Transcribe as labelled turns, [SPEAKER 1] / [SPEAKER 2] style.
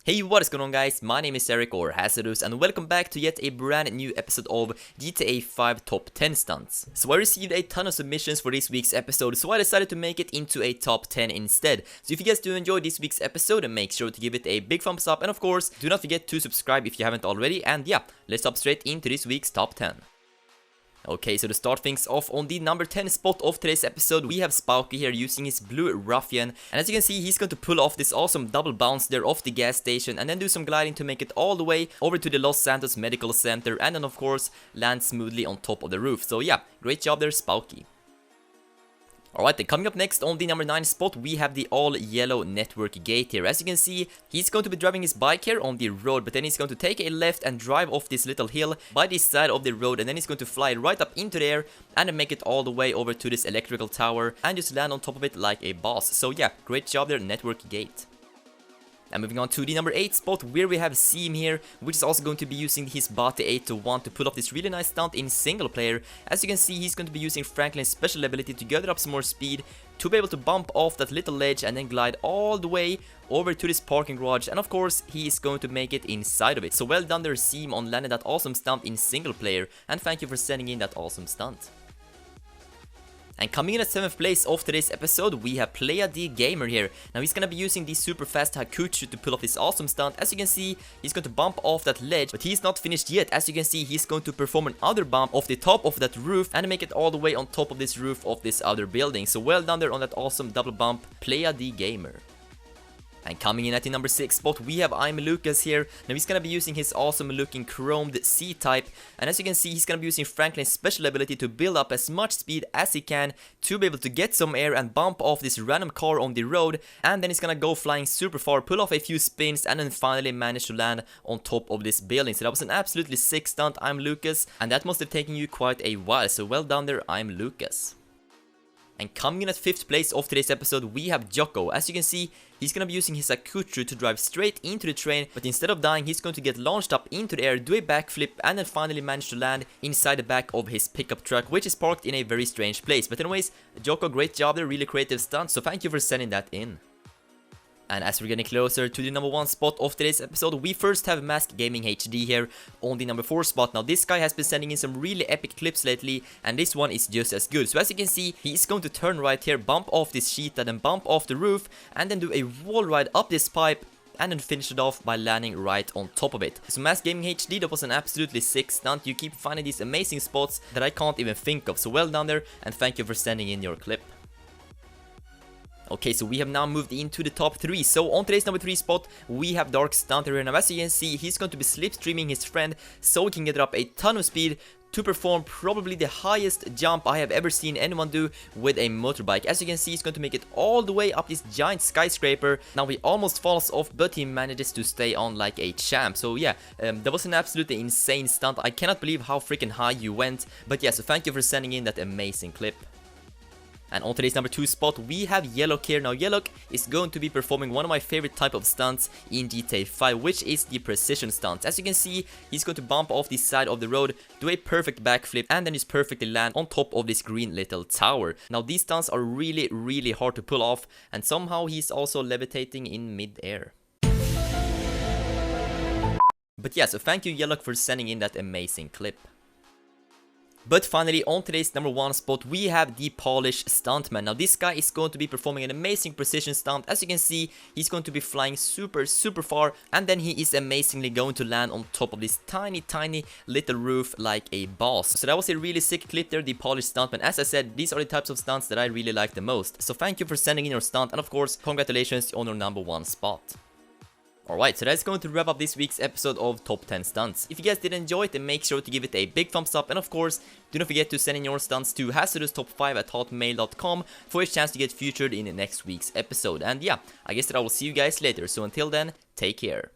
[SPEAKER 1] Hey, what is going on guys? My name is Eric or Hazardous and welcome back to yet a brand new episode of GTA 5 Top 10 Stunts. So I received a ton of submissions for this week's episode, so I decided to make it into a top 10 instead. So if you guys do enjoy this week's episode, then make sure to give it a big thumbs up, and of course, do not forget to subscribe if you haven't already, and yeah, let's hop straight into this week's top 10. Okay, so to start things off, on the number 10 spot of today's episode, we have Spooky here using his Blue Ruffian. And as you can see, he's going to pull off this awesome double bounce there off the gas station and then do some gliding to make it all the way over to the Los Santos Medical Center and then of course land smoothly on top of the roof. So yeah, great job there, Spooky. Alright, then coming up next on the number 9 spot, we have the all-yellow network gate here. As you can see, he's going to be driving his bike here on the road, but then he's going to take a left and drive off this little hill by this side of the road, and then he's going to fly right up into the air and then make it all the way over to this electrical tower and just land on top of it like a boss. So yeah, great job there, network gate. And moving on to the number 8 spot, where we have Seam here, which is also going to be using his Bate 8-1 to pull off this really nice stunt in single player. As you can see, he's going to be using Franklin's special ability to gather up some more speed to be able to bump off that little ledge and then glide all the way over to this parking garage, and of course he is going to make it inside of it. So well done there, Seam, on landing that awesome stunt in single player, and thank you for sending in that awesome stunt. And coming in at 7th place of today's episode, we have Playa the Gamer here. Now he's gonna be using the super fast Hakuchu to pull off this awesome stunt. As you can see, he's going to bump off that ledge, but he's not finished yet. As you can see, he's going to perform another bump off the top of that roof and make it all the way on top of this roof of this other building. So well done there on that awesome double bump, Playa the Gamer. And coming in at the number 6 spot, we have I'm Lucas here. Now he's gonna be using his awesome looking chromed C-type, and as you can see, he's gonna be using Franklin's special ability to build up as much speed as he can to be able to get some air and bump off this random car on the road, and then he's gonna go flying super far, pull off a few spins, and then finally manage to land on top of this building. So that was an absolutely sick stunt, I'm Lucas, and that must have taken you quite a while, so well done there, I'm Lucas. And coming in at 5th place of today's episode, we have Jocko. As you can see, he's gonna be using his Akuchu to drive straight into the train, but instead of dying, he's going to get launched up into the air, do a backflip, and then finally manage to land inside the back of his pickup truck, which is parked in a very strange place. But anyways, Jocko, great job there, really creative stunt, so thank you for sending that in. And as we're getting closer to the number 1 spot of today's episode, we first have Mask Gaming HD here on the number 4 spot. Now this guy has been sending in some really epic clips lately, and this one is just as good. So as you can see, he's going to turn right here, bump off this sheet, and then bump off the roof, and then do a wall ride up this pipe, and then finish it off by landing right on top of it. So Mask Gaming HD, that was an absolutely sick stunt. You keep finding these amazing spots that I can't even think of. So well done there, and thank you for sending in your clip. Okay, so we have now moved into the top 3. So on today's number 3 spot, we have Dark Stunter here. Now as you can see, he's going to be slipstreaming his friend so he can get up a ton of speed to perform probably the highest jump I have ever seen anyone do with a motorbike. As you can see, he's going to make it all the way up this giant skyscraper. Now he almost falls off, but he manages to stay on like a champ. So yeah, that was an absolutely insane stunt. I cannot believe how freaking high you went. But yeah, so thank you for sending in that amazing clip. And on today's number 2 spot, we have Yellow here. Now Yellow is going to be performing one of my favorite type of stunts in GTA 5, which is the precision stunts. As you can see, he's going to bump off the side of the road, do a perfect backflip, and then just perfectly land on top of this green little tower. Now these stunts are really hard to pull off, and somehow he's also levitating in mid-air. But yeah, so thank you Yellow for sending in that amazing clip. But finally, on today's number 1 spot, we have the Polish Stuntman. Now this guy is going to be performing an amazing precision stunt. As you can see, he's going to be flying super far, and then he is amazingly going to land on top of this tiny little roof like a boss. So that was a really sick clip there, the Polish Stuntman. As I said, these are the types of stunts that I really like the most. So thank you for sending in your stunt, and of course, congratulations on your number 1 spot. Alright, so that's going to wrap up this week's episode of Top 10 Stunts. If you guys did enjoy it, then make sure to give it a big thumbs up, and of course, do not forget to send in your stunts to hazardoustop5@hotmail.com for a chance to get featured in next week's episode. And yeah, I guess that I will see you guys later, so until then, take care.